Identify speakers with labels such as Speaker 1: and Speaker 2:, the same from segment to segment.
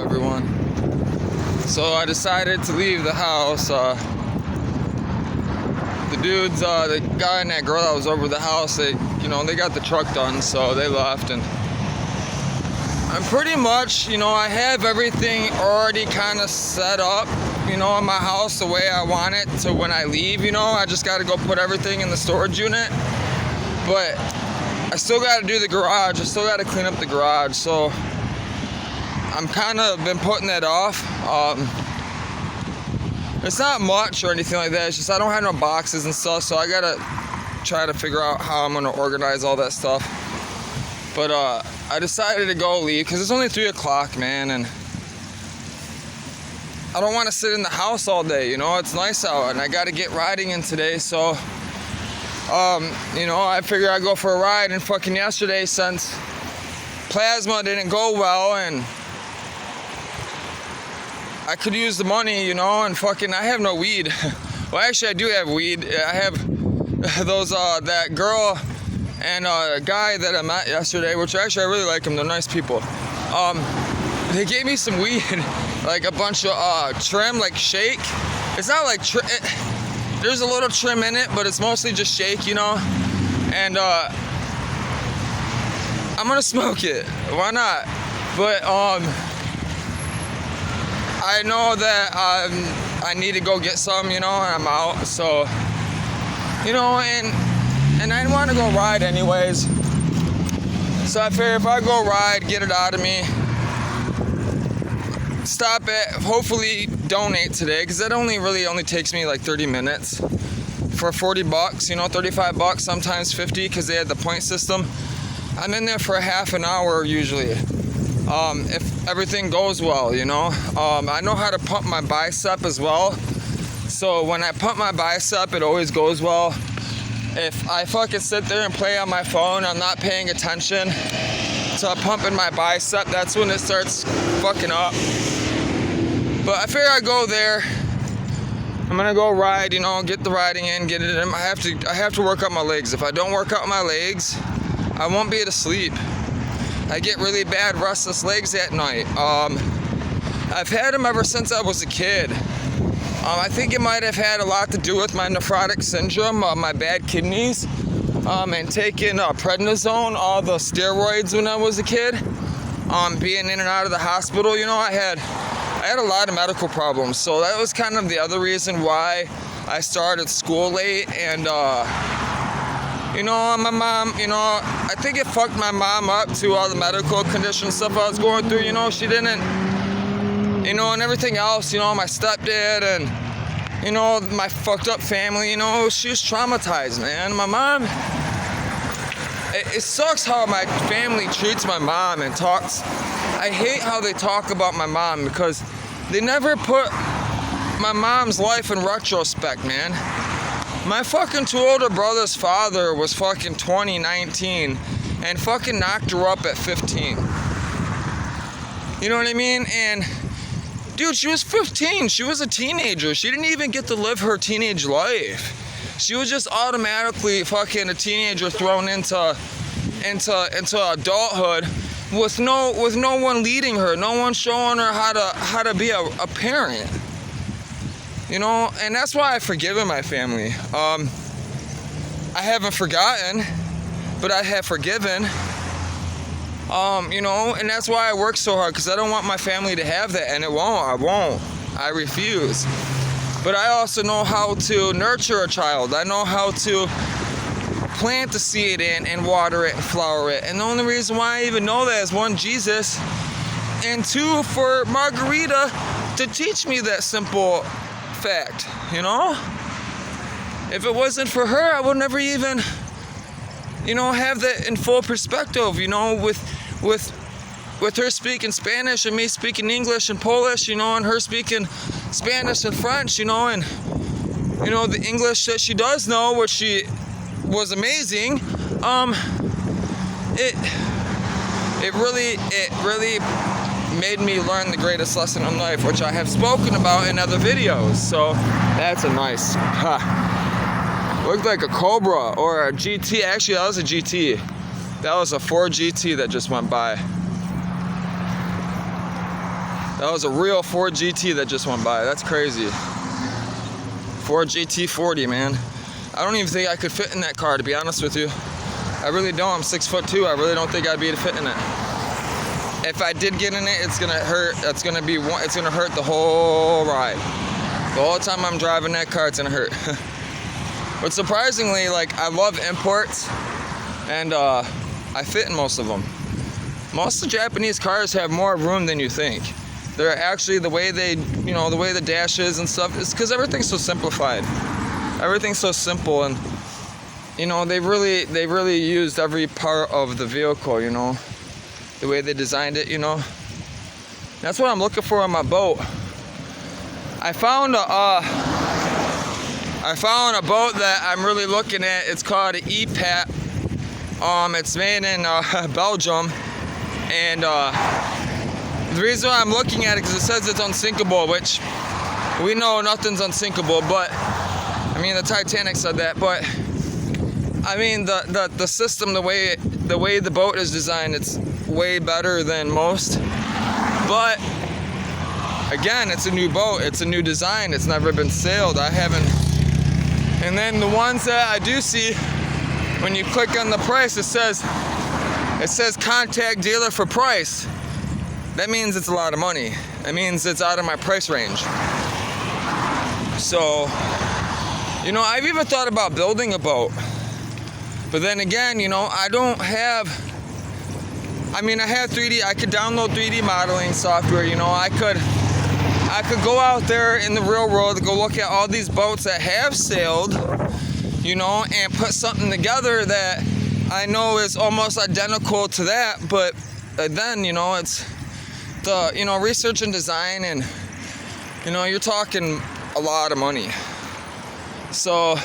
Speaker 1: everyone? So I decided to leave the house. The dudes, the guy and that girl that was over the house, they got the truck done, so they left. And I'm pretty much, I have everything already kind of set up, in my house the way I want it to when I leave. I just got to go put everything in the storage unit. But I still got to do the garage. I still got to clean up the garage. So I'm kind of been putting that off. It's not much or anything like that. It's just I don't have no boxes and stuff. So I got to try to figure out how I'm going to organize all that stuff. But I decided to go leave because it's only 3 o'clock, man. And I don't want to sit in the house all day. It's nice out and I got to get riding in today. So I figured I'd go for a ride. And fucking yesterday, since plasma didn't go well and I could use the money, and fucking I have no weed. Well, actually I do have weed. I have those that girl and a guy that I met yesterday, which actually I really like them. They're nice people. They gave me some weed, like a bunch of trim, like shake. It's not like there's a little trim in it, but it's mostly just shake, and I'm gonna smoke it. Why not? But I know that I need to go get some, and I'm out. So, and I want to go ride anyways. So I figure if I go ride, get it out of me, stop it, hopefully donate today, because that only takes me like 30 minutes for $40, $35, sometimes 50, because they had the point system. I'm in there for a half an hour usually, if everything goes well. I know how to pump my bicep as well, so when I pump my bicep, it always goes well. If I fucking sit there and play on my phone, I'm not paying attention to pumping my bicep, that's when it starts fucking up. But I figure I go there. I'm gonna go ride, get the riding in, get it in. I have to work out my legs. If I don't work out my legs, I won't be able to sleep. I get really bad restless legs at night. I've had them ever since I was a kid. I think it might have had a lot to do with my nephrotic syndrome, my bad kidneys, and taking prednisone, all the steroids when I was a kid, being in and out of the hospital. I had a lot of medical problems, so that was kind of the other reason why I started school late. And my mom, I think it fucked my mom up to all the medical condition stuff I was going through. She didn't, and everything else, my stepdad and, my fucked up family, she was traumatized, man. My mom, it sucks how my family treats my mom and talks. I hate how they talk about my mom because they never put my mom's life in retrospect, man. My fucking 2 older brothers' father was fucking 2019 and fucking knocked her up at 15. You know what I mean? And dude, she was 15. She was a teenager. She didn't even get to live her teenage life. She was just automatically fucking a teenager thrown into adulthood with no one leading her, no one showing her how to be a parent. And that's why I've forgiven my family. I haven't forgotten, but I have forgiven. And that's why I work so hard, because I don't want my family to have that, and I won't. I refuse. But I also know how to nurture a child. I know how to plant the seed in and water it and flower it. And the only reason why I even know that is 1, Jesus, and 2, for Margarita to teach me that simple fact, If it wasn't for her, I would never even, have that in full perspective, with her speaking Spanish and me speaking English and Polish, and her speaking Spanish and French, and, the English that she does know, which she was amazing, it really made me learn the greatest lesson in life, which I have spoken about in other videos. So that's a nice, looked like a Cobra or a GT. Actually, that was a GT. That was a Ford GT that just went by. That was a real Ford GT that just went by. That's crazy. Ford GT40, man. I don't even think I could fit in that car, to be honest with you. I really don't. I'm 6'2". I really don't think I'd be able to fit in it. If I did get in it, it's gonna hurt. It's gonna hurt the whole ride. The whole time I'm driving that car, it's gonna hurt. But surprisingly, like, I love imports, and I fit in most of them. Most of the Japanese cars have more room than you think. They're actually, the way they, the way the dash is and stuff, is because everything's so simplified. Everything's so simple, and they really used every part of the vehicle, the way they designed it, That's what I'm looking for on my boat. I found a boat that I'm really looking at. It's called an EPAT. It's made in Belgium, and the reason why I'm looking at it is because it says it's unsinkable, which we know nothing's unsinkable. But I mean, the Titanic said that. But I mean, the system, the way the boat is designed, it's way better than most. But again, it's a new boat. It's a new design. It's never been sailed. I haven't. And then the ones that I do see, when you click on the price, it says contact dealer for price. That means it's a lot of money. That means it's out of my price range. So, I've even thought about building a boat. But then again, I don't have, I have 3D, I could download 3D modeling software, I could go out there in the real world, go look at all these boats that have sailed, and put something together that I know is almost identical to that, but then, it's the, research and design, and, you're talking a lot of money. So,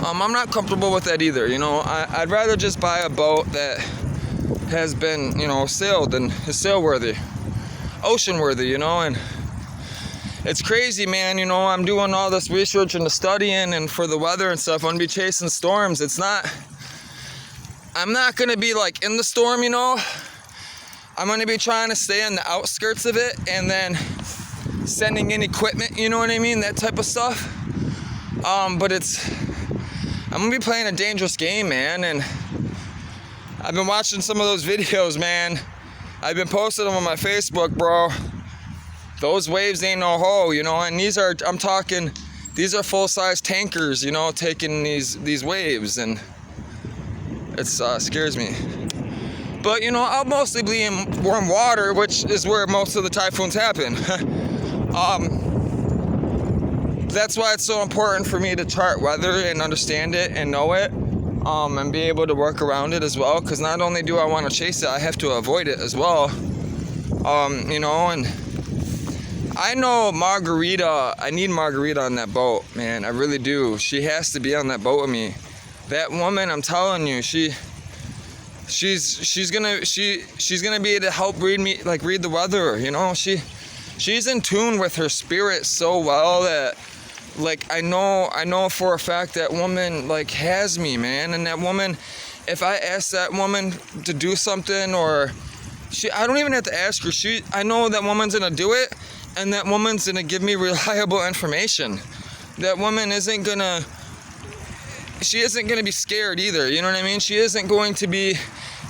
Speaker 1: I'm not comfortable with that either, I'd rather just buy a boat that has been, sailed and is sailworthy, ocean-worthy, and it's crazy, man, I'm doing all this research and the studying, and for the weather and stuff, I'm gonna be chasing storms. I'm not gonna be like in the storm, I'm gonna be trying to stay on the outskirts of it, and then sending in equipment, that type of stuff. But I'm gonna be playing a dangerous game, man, and I've been watching some of those videos, man. I've been posting them on my Facebook, bro. Those waves ain't no hoe, and these are full-size tankers, taking these waves, and it scares me. But, I'll mostly be in warm water, which is where most of the typhoons happen. That's why it's so important for me to chart weather and understand it and know it, and be able to work around it as well, because not only do I want to chase it, I have to avoid it as well. And I know Margarita, I need Margarita on that boat, man, I really do. She has to be on that boat with me. That woman, I'm telling you, she's gonna be able to help read the weather, she's in tune with her spirit so well that, I know for a fact that woman, has me, man. And that woman, if I ask that woman to do something, or I don't even have to ask her, I know that woman's gonna do it, and that woman's gonna give me reliable information. That woman isn't gonna be scared either, you know what I mean? She isn't going to be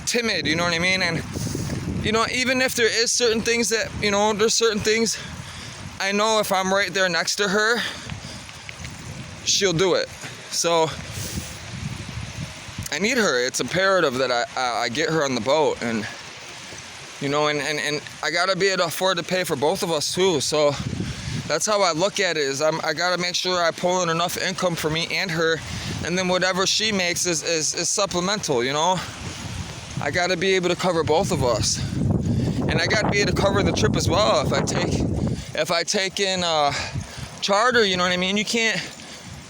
Speaker 1: timid, you know what I mean? And, even if there is certain things that, there's certain things, I know if I'm right there next to her, she'll do it. So, I need her. It's imperative that I get her on the boat, and, and I gotta be able to afford to pay for both of us too. So, that's how I look at it, is I gotta make sure I pull in enough income for me and her, and then whatever she makes is supplemental, I gotta be able to cover both of us, and I gotta be able to cover the trip as well. If I take in charter, you know what I mean? You can't.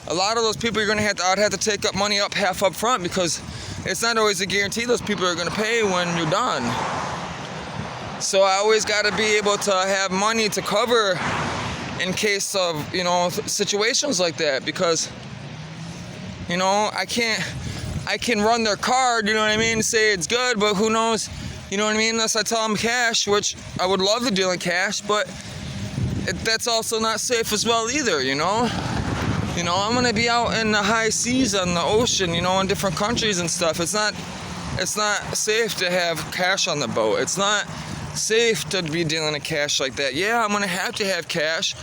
Speaker 1: A lot of those people I'd have to take up money half up front, because it's not always a guarantee those people are gonna pay when you're done. So I always gotta be able to have money to cover in case of situations like that, because I can run their card, you know what I mean, say it's good, but who knows You know what I mean? Unless I tell them cash, which I would love to deal in cash, but that's also not safe as well either, you know? You know, I'm gonna be out in the high seas on the ocean, you know, in different countries and stuff. It's not safe to have cash on the boat. It's not safe to be dealing in cash like that. Yeah, I'm gonna have to have cash,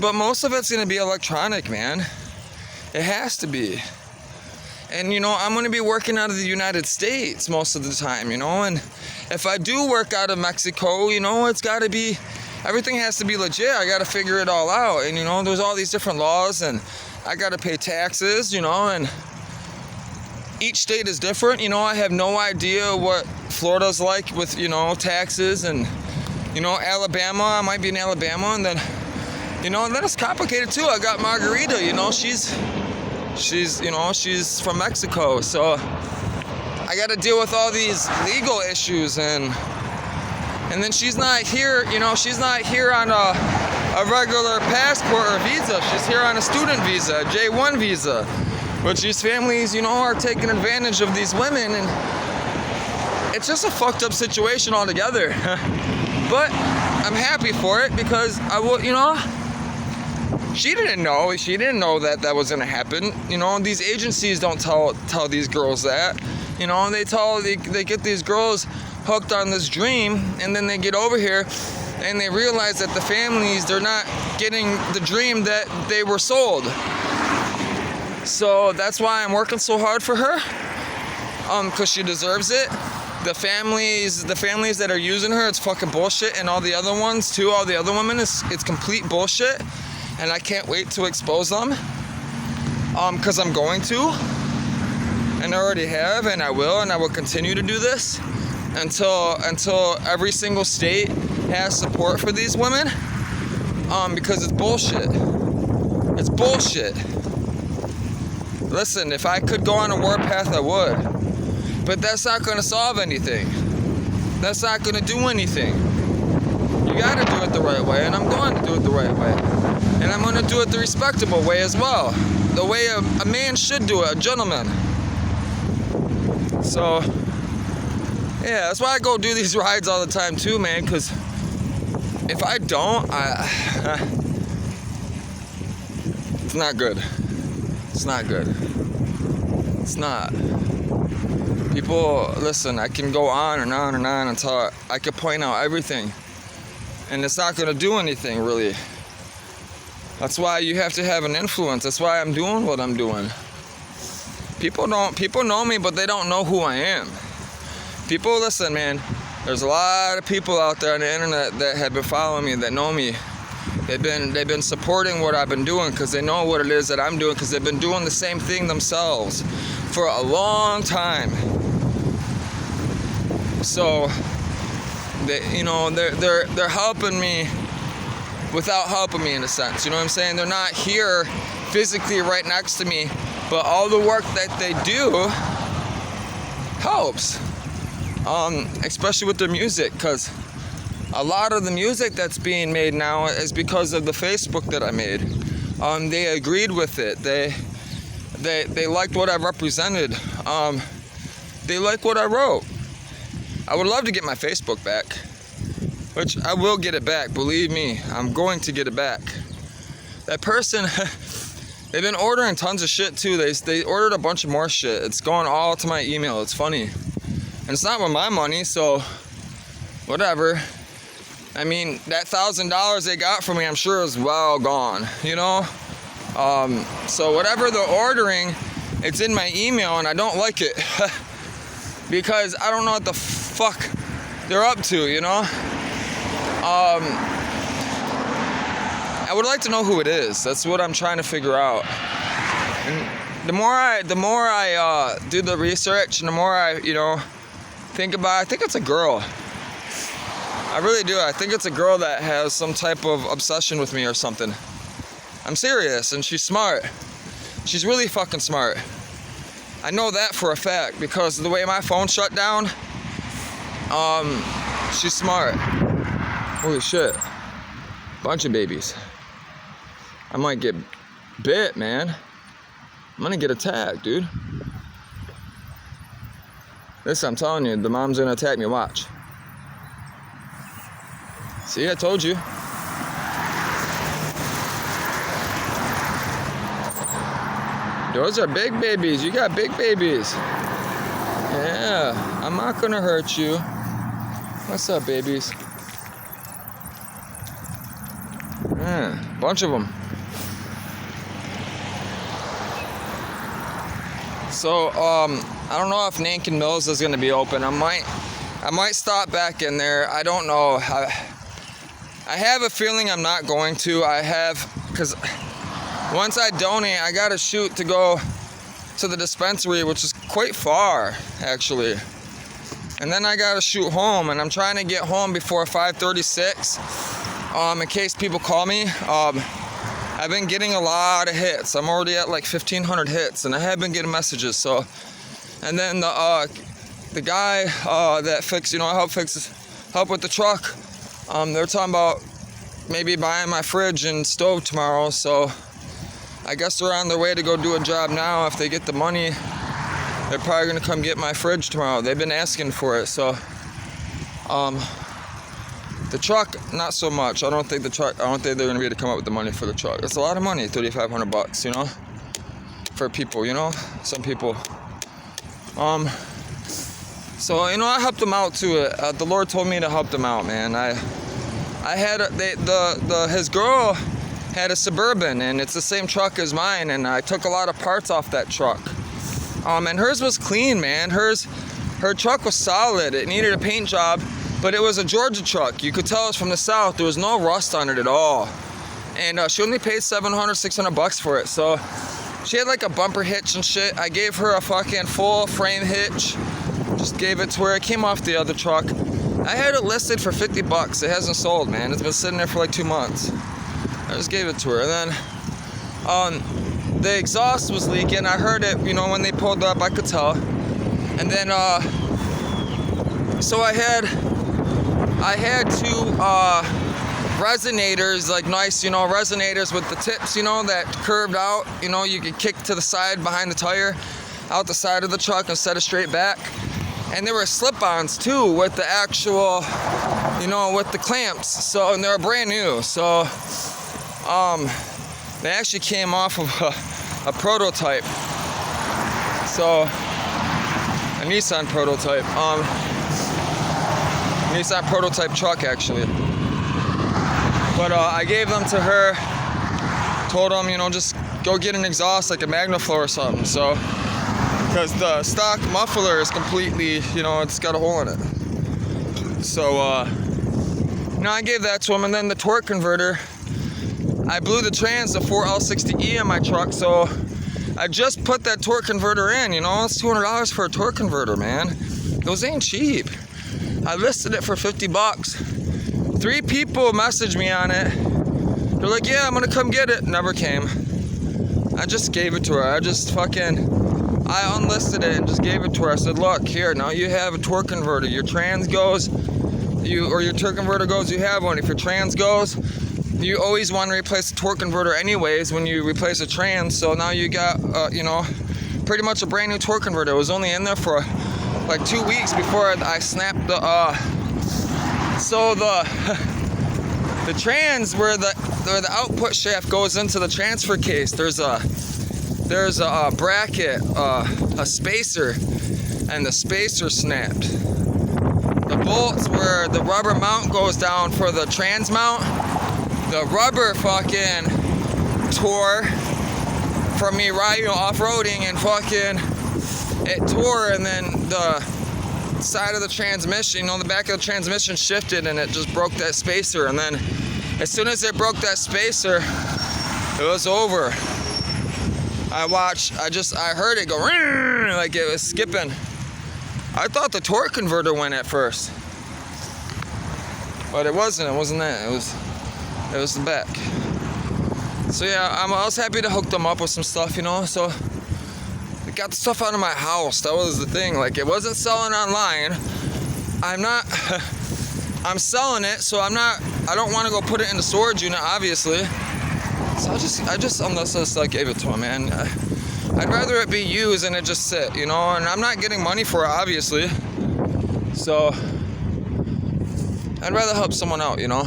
Speaker 1: but most of it's gonna be electronic, man. It has to be. And, you know, I'm going to be working out of the United States most of the time, you know. And if I do work out of Mexico, you know, it's got to be, everything has to be legit. I got to figure it all out. And, you know, there's all these different laws and I got to pay taxes, you know, and each state is different. You know, I have no idea what Florida's like with, you know, taxes and, you know, Alabama. I might be in Alabama and then, you know, and then it's complicated too. I got Margarita, you know, she's you know, she's from Mexico, so I got to deal with all these legal issues, and then she's not here, you know, she's not here on a regular passport or visa. She's here on a student visa, a J1 visa, which these families, you know, are taking advantage of these women, and it's just a fucked up situation altogether. But I'm happy for it because I will, you know, she didn't know that was gonna happen. You know, these agencies don't tell these girls that. You know, they get these girls hooked on this dream, and then they get over here and they realize that the families, they're not getting the dream that they were sold. So that's why I'm working so hard for her, because she deserves it. The families that are using her, it's fucking bullshit, and all the other ones too, all the other women, it's complete bullshit. And I can't wait to expose them, because I'm going to, and I already have, and I will continue to do this until every single state has support for these women, because it's bullshit. It's bullshit. Listen, if I could go on a warpath, I would, but that's not going to solve anything. That's not going to do anything. You got to do it the right way, and I'm going to do it the right way. And I'm going to do it the respectable way as well. The way a man should do it, a gentleman. So, yeah, that's why I go do these rides all the time too, man, because if I don't, it's not good. It's not good. It's not. People, listen, I can go on and on and on until I can point out everything. And it's not going to do anything, really. That's why you have to have an influence. That's why I'm doing what I'm doing. People know me, but they don't know who I am. People, listen, man, there's a lot of people out there on the internet that have been following me, that know me. They've been supporting what I've been doing because they know what it is that I'm doing, because they've been doing the same thing themselves for a long time. So, they're helping me without helping me, in a sense. You know what I'm saying? They're not here physically right next to me, but all the work that they do helps, especially with their music, because a lot of the music that's being made now is because of the Facebook that I made. They agreed with it. They liked what I represented. They like what I wrote. I would love to get my Facebook back, which I will get it back. Believe me, I'm going to get it back. That person, they've been ordering tons of shit too. They ordered a bunch of more shit. It's going all to my email. It's funny. And it's not with my money, so whatever. I mean, that $1,000 they got from me, I'm sure is well gone, you know? So whatever they're ordering, it's in my email, and I don't like it. Because I don't know what the fuck they're up to, you know? I would like to know who it is. That's what I'm trying to figure out. And the more I do the research, and the more I, think about it, I think it's a girl. I really do. I think it's a girl that has some type of obsession with me or something. I'm serious, and she's smart. She's really fucking smart. I know that for a fact because of the way my phone shut down. She's smart. Holy shit. Bunch of babies. I might get bit, man. I'm gonna get attacked, dude. Listen, I'm telling you, the mom's gonna attack me, watch. See, I told you. Those are big babies. You got big babies. Yeah, I'm not gonna hurt you. What's up, babies? Yeah, bunch of them. So, I don't know if Nankin Mills is gonna be open. I might stop back in there. I don't know. I have a feeling I'm not going to. Because once I donate, I gotta shoot to go to the dispensary, which is quite far, actually. And then I gotta shoot home, and I'm trying to get home before 5:36, in case people call me. I've been getting a lot of hits. I'm already at like 1,500 hits, and I have been getting messages. So, and then the guy that fixed, help with the truck. They're talking about maybe buying my fridge and stove tomorrow. So, I guess they're on their way to go do a job now. If they get the money, they're probably gonna come get my fridge tomorrow. They've been asking for it. So, the truck, not so much. I don't think they're gonna be able to come up with the money for the truck. It's a lot of money, $3,500, for people, some people. So, I helped them out too. The Lord told me to help them out, man. I had his girl had a Suburban, and it's the same truck as mine, and I took a lot of parts off that truck. And hers was clean, man. Her truck was solid. It needed a paint job, but it was a Georgia truck. You could tell it's from the South. There was no rust on it at all. And she only paid $700, $600 for it. So she had like a bumper hitch and shit. I gave her a fucking full frame hitch. Just gave it to her. It came off the other truck. I had it listed for $50. It hasn't sold, man. It's been sitting there for like 2 months. I just gave it to her. And then the exhaust was leaking. I heard it, when they pulled up, I could tell. And then, so I had two resonators, like nice, resonators with the tips, that curved out. You could kick to the side behind the tire, out the side of the truck instead of straight back. And there were slip-ons too with the actual, with the clamps. So, and they were brand new. So, they actually came off of a prototype. So, a Nissan prototype. Nissan prototype truck, actually. But I gave them to her. Told them, just go get an exhaust like a Magnaflow or something. So, because the stock muffler is completely, it's got a hole in it. So, I gave that to him, and then the torque converter. I blew the trans to 4L60E in my truck, so I just put that torque converter in, it's $200 for a torque converter, man. Those ain't cheap. I listed it for $50. 3 people messaged me on it. They're like, yeah, I'm gonna come get it. Never came. I just gave it to her. I unlisted it and just gave it to her. I said, look, here, now you have a torque converter. Your trans goes, your torque converter goes, you have one. If your trans goes, you always want to replace the torque converter anyways when you replace a trans. So now you got, pretty much a brand new torque converter. It was only in there for like 2 weeks before I snapped the, so the trans where the output shaft goes into the transfer case, there's a bracket, a spacer, and the spacer snapped. The bolts where the rubber mount goes down for the trans mount, the rubber fucking tore from me riding off-roading, and fucking it tore, and then the side of the transmission, the back of the transmission shifted, and it just broke that spacer. And then as soon as it broke that spacer, it was over. I heard it go like it was skipping. I thought the torque converter went at first, but it wasn't. It wasn't that. It was the back. So yeah, I was happy to hook them up with some stuff, So I got the stuff out of my house. That was the thing. Like, it wasn't selling online. I'm selling it, so I don't want to go put it in the storage unit, obviously. So I just unless I gave it to him, man. I'd rather it be used and it just sit, And I'm not getting money for it, obviously. So I'd rather help someone out, you know.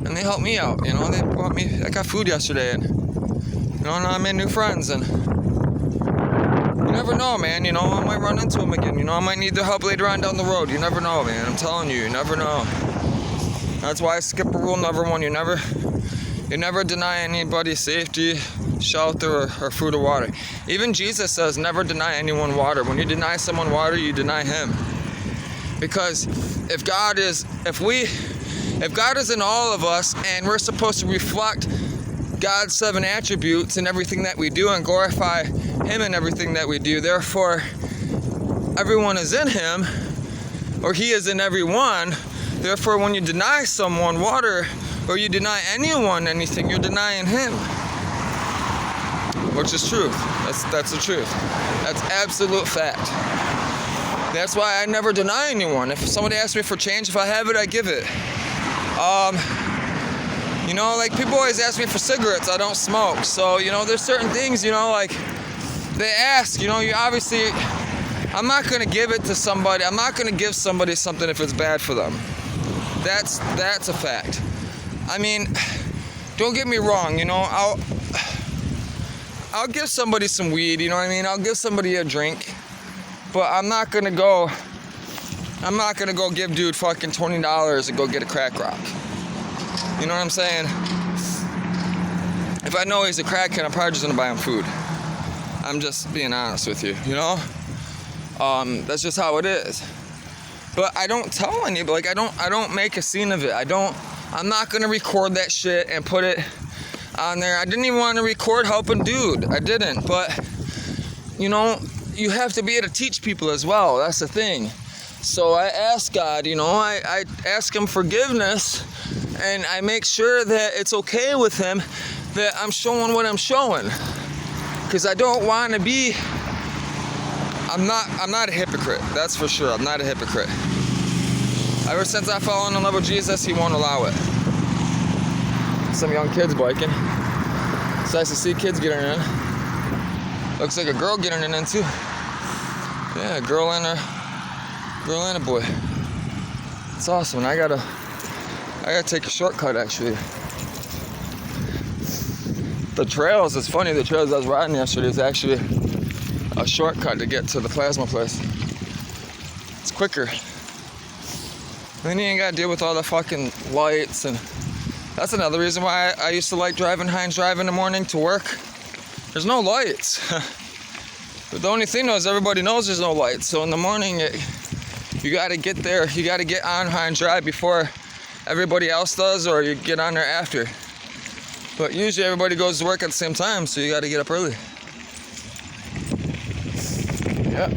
Speaker 1: And they helped me out, you know. They brought me, I got food yesterday, and, you know, now I made new friends, and you never know, man, you know, I might run into them again, you know, I might need their help later on down the road. You never know, man, I'm telling you, you never know. That's why I skip a rule number one. You never deny anybody safety, shelter, or food or water. Even Jesus says never deny anyone water. When you deny someone water, you deny him. Because if God is in all of us, and we're supposed to reflect God's 7 attributes in everything that we do and glorify him in everything that we do, therefore everyone is in him, or he is in everyone. Therefore, when you deny someone water, or you deny anyone anything, you're denying him. Which is truth. That's the truth. That's absolute fact. That's why I never deny anyone. If somebody asks me for change, if I have it, I give it. You know, like people always ask me for cigarettes. I don't smoke. So, you know, there's certain things, you know, like they ask, you know, you obviously, I'm not going to give it to somebody. I'm not going to give somebody something if it's bad for them. That's a fact. I mean, don't get me wrong, you know, I'll give somebody some weed, you know what I mean? I'll give somebody a drink, but I'm not gonna go give dude fucking $20 and go get a crack rock. You know what I'm saying? If I know he's a crackhead, I'm probably just gonna buy him food. I'm just being honest with you, you know? That's just how it is. But I don't tell anybody, like I don't make a scene of it. I'm not gonna record that shit and put it on there. I didn't even want to record helping dude. I didn't, but you know, you have to be able to teach people as well. That's the thing. So I ask God, you know, I ask him forgiveness, and I make sure that it's okay with him that I'm showing what I'm showing. Because I don't want to be, I'm not a hypocrite, that's for sure. I'm not a hypocrite. Ever since I fell in love with Jesus, he won't allow it. Some young kids biking. It's nice to see kids getting in. Looks like a girl getting in too. Yeah, a girl and a boy. It's awesome. And I gotta take a shortcut actually. The trails, it's funny, the trails I was riding yesterday is actually a shortcut to get to the plasma place. It's quicker. Then you ain't gotta deal with all the fucking lights, and that's another reason why I used to like driving Heinz Drive in the morning to work. There's no lights. But the only thing is everybody knows there's no lights. So in the morning, you gotta get there. You gotta get on Heinz Drive before everybody else does, or you get on there after. But usually everybody goes to work at the same time, so you gotta get up early. Yeah.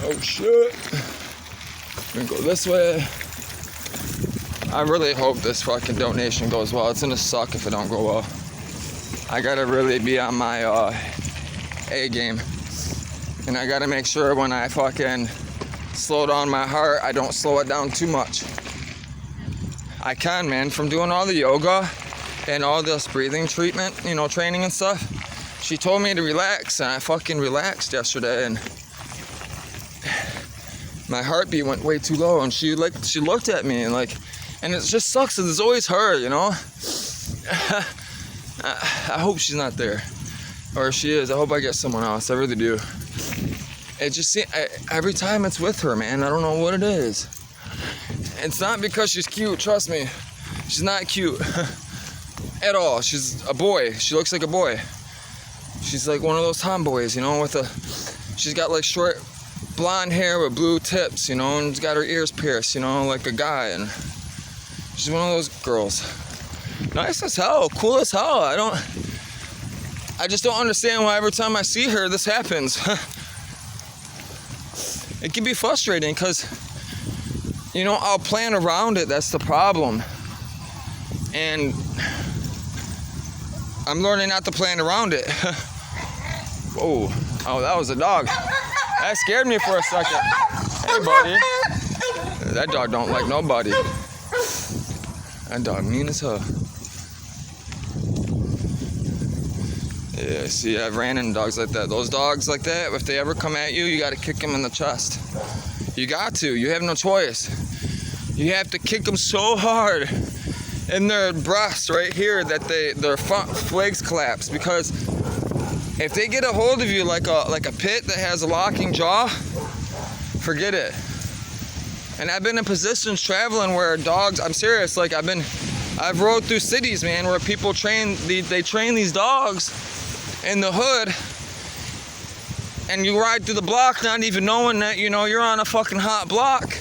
Speaker 1: Oh shit. I'm gonna go this way. I really hope this fucking donation goes well. It's gonna suck if it don't go well. I gotta really be on my A game. And I gotta make sure when I fucking slow down my heart, I don't slow it down too much. I can, man, from doing all the yoga and all this breathing treatment, you know, training and stuff. She told me to relax, and I fucking relaxed yesterday, and my heartbeat went way too low, and she looked at me and it just sucks that it's always her, you know. I hope she's not there, or if she is, I hope I get someone else. I really do. It just every time it's with her, man. I don't know what it is. It's not because she's cute. Trust me, she's not cute at all. She's a boy. She looks like a boy. She's like one of those tomboys, you know, she's got like short blonde hair with blue tips, you know, and she's got her ears pierced, you know, like a guy, and she's one of those girls. Nice as hell, cool as hell. I just don't understand why every time I see her, this happens. It can be frustrating because, you know, I'll plan around it, that's the problem. And I'm learning not to plan around it. Whoa, oh, that was a dog. That scared me for a second. Hey, buddy. That dog don't like nobody. That dog mean as hell. Yeah, see, I've ran into dogs like that. Those dogs like that, if they ever come at you, you gotta kick them in the chest. You got to. You have no choice. You have to kick them so hard in their breasts right here that their legs collapse, because if they get a hold of you like a pit that has a locking jaw, forget it. And I've been in positions traveling where dogs, I'm serious, like I've rode through cities, man, where people they train these dogs in the hood, and you ride through the block not even knowing that, you know, you're on a fucking hot block.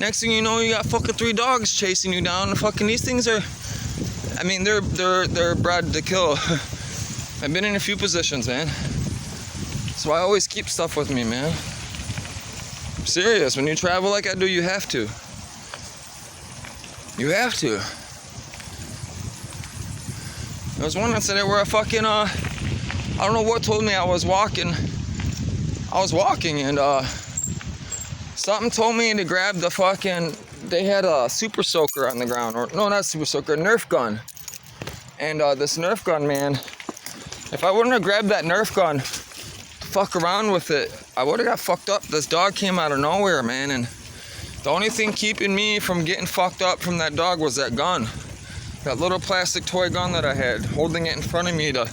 Speaker 1: Next thing you know, you got fucking 3 dogs chasing you down. And fucking these things are, I mean, they're bred to kill. I've been in a few positions, man. So I always keep stuff with me, man. I'm serious. When you travel like I do, you have to. You have to. There was one incident where I don't know what told me I was walking and something told me to grab the fucking, they had a super soaker on the ground, or no, not super soaker, a Nerf gun. And this Nerf gun, man, if I wouldn't have grabbed that Nerf gun, fuck around with it, I would have got fucked up. This dog came out of nowhere, man, and the only thing keeping me from getting fucked up from that dog was that gun. That little plastic toy gun that I had, holding it in front of me to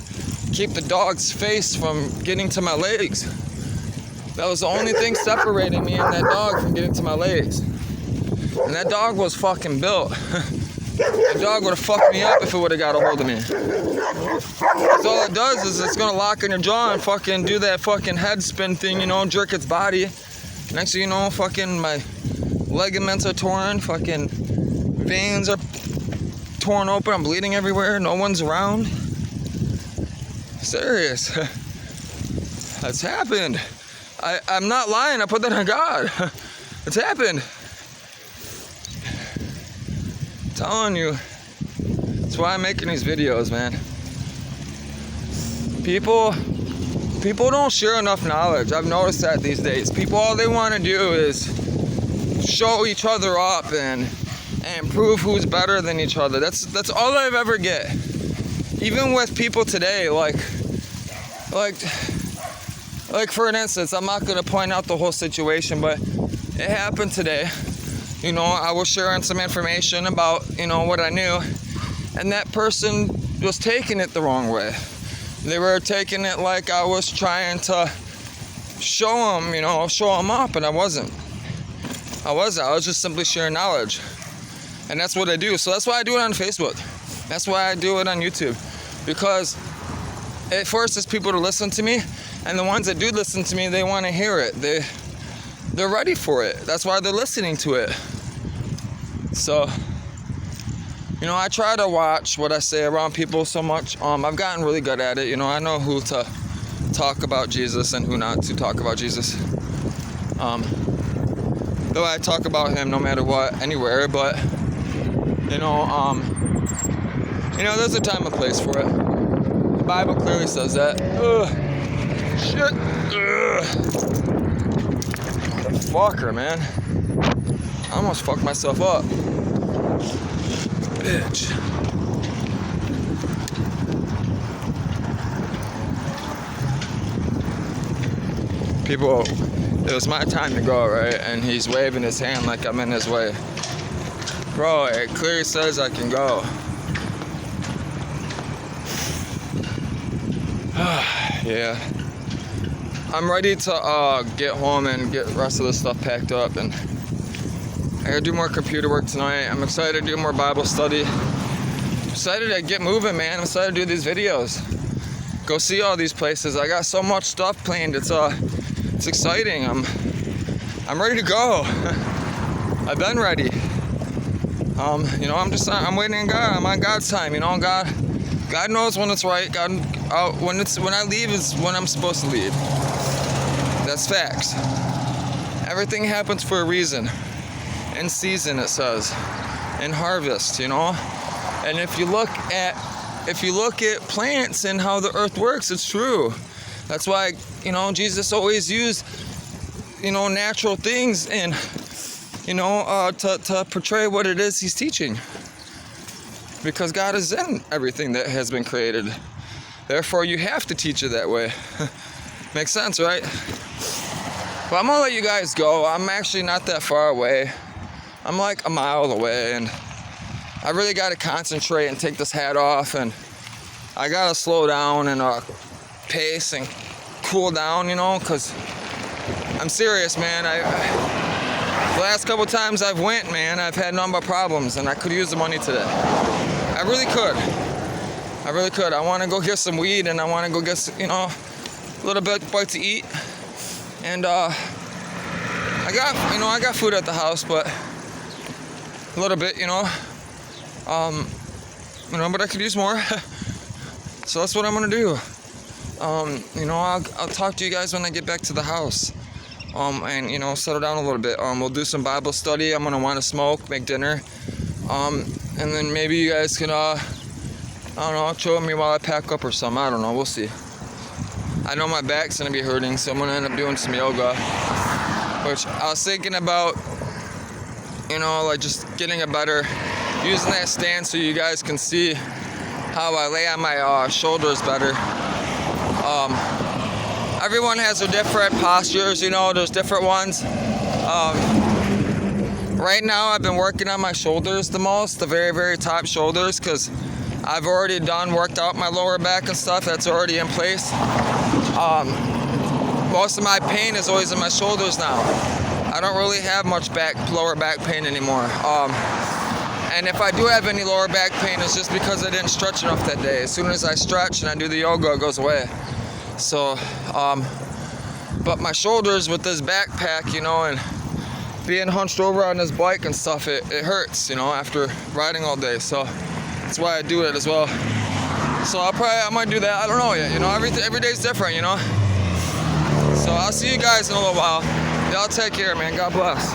Speaker 1: keep the dog's face from getting to my legs. That was the only thing separating me and that dog from getting to my legs. And that dog was fucking built. The dog would have fucked me up if it would have got a hold of me. So all it does is it's gonna lock in your jaw and fucking do that fucking head spin thing, you know, jerk its body. Next thing you know, fucking my ligaments are torn, fucking veins are torn open, I'm bleeding everywhere, no one's around. Serious. That's happened. I'm not lying, I put that on God. It's happened. I'm telling you. That's why I'm making these videos, man. People don't share enough knowledge. I've noticed that these days. People, all they want to do is show each other up and prove who's better than each other. That's all I've ever get. Even with people today, like for an instance, I'm not gonna point out the whole situation, but it happened today. You know, I was sharing some information about, you know, what I knew, and that person was taking it the wrong way. They were taking it like I was trying to show them up, and I wasn't. I was just simply sharing knowledge. And that's what I do. So that's why I do it on Facebook. That's why I do it on YouTube. Because it forces people to listen to me, and the ones that do listen to me, they want to hear it. They're ready for it. That's why they're listening to it. So, you know, I try to watch what I say around people so much. I've gotten really good at it. You know, I know who to talk about Jesus and who not to talk about Jesus. Though I talk about him no matter what, anywhere, but there's a time and place for it. The Bible clearly says that. Shit. Fucker, man. I almost fucked myself up. Bitch. People, it was my time to go, right? And he's waving his hand like I'm in his way. Bro, it clearly says I can go. Yeah. I'm ready to get home and get the rest of this stuff packed up, and I gotta do more computer work tonight. I'm excited to do more Bible study. I'm excited to get moving, man. I'm excited to do these videos. Go see all these places. I got so much stuff planned. It's exciting. I'm ready to go. I've been ready. I'm waiting on God. I'm on God's time. You know, God knows when it's right. When I leave is when I'm supposed to leave. That's facts. Everything happens for a reason. In season, it says. In harvest, you know. And if you look at plants and how the earth works, it's true. That's why, Jesus always used, natural things and, to portray what it is he's teaching. Because God is in everything that has been created. Therefore, you have to teach it that way. Makes sense, right? But I'm gonna let you guys go. I'm actually not that far away. I'm like a mile away, and I really got to concentrate and take this hat off, and I got to slow down and pace and cool down, you know, because I'm serious, man. The last couple times I've went, man, I've had nothing but problems, and I could use the money today. I really could. I want to go get some weed, and I want to go get, you know, a little bit to eat. And I got food at the house, but a little bit, you know, but I could use more. So that's what I'm gonna do. You know, I'll talk to you guys when I get back to the house. And you know, settle down a little bit. We'll do some Bible study. I'm gonna want to smoke, make dinner, and then maybe you guys can, I don't know, chill with me while I pack up or something. I don't know. We'll see. I know my back's gonna be hurting, so I'm gonna end up doing some yoga, which I was thinking about. You know, like just getting using that stand so you guys can see how I lay on my shoulders better. Everyone has their different postures, you know, there's different ones. Right now I've been working on my shoulders the most, the very, very top shoulders, because I've already worked out my lower back and stuff. That's already in place. Most of my pain is always in my shoulders now. I don't really have much lower back pain anymore. And if I do have any lower back pain, it's just because I didn't stretch enough that day. As soon as I stretch and I do the yoga, it goes away. So, but my shoulders with this backpack, you know, and being hunched over on this bike and stuff, it hurts, you know, after riding all day. So that's why I do it as well. So I might do that. I don't know yet, you know, every day's different, you know. So I'll see you guys in a little while. Y'all take care, man. God bless.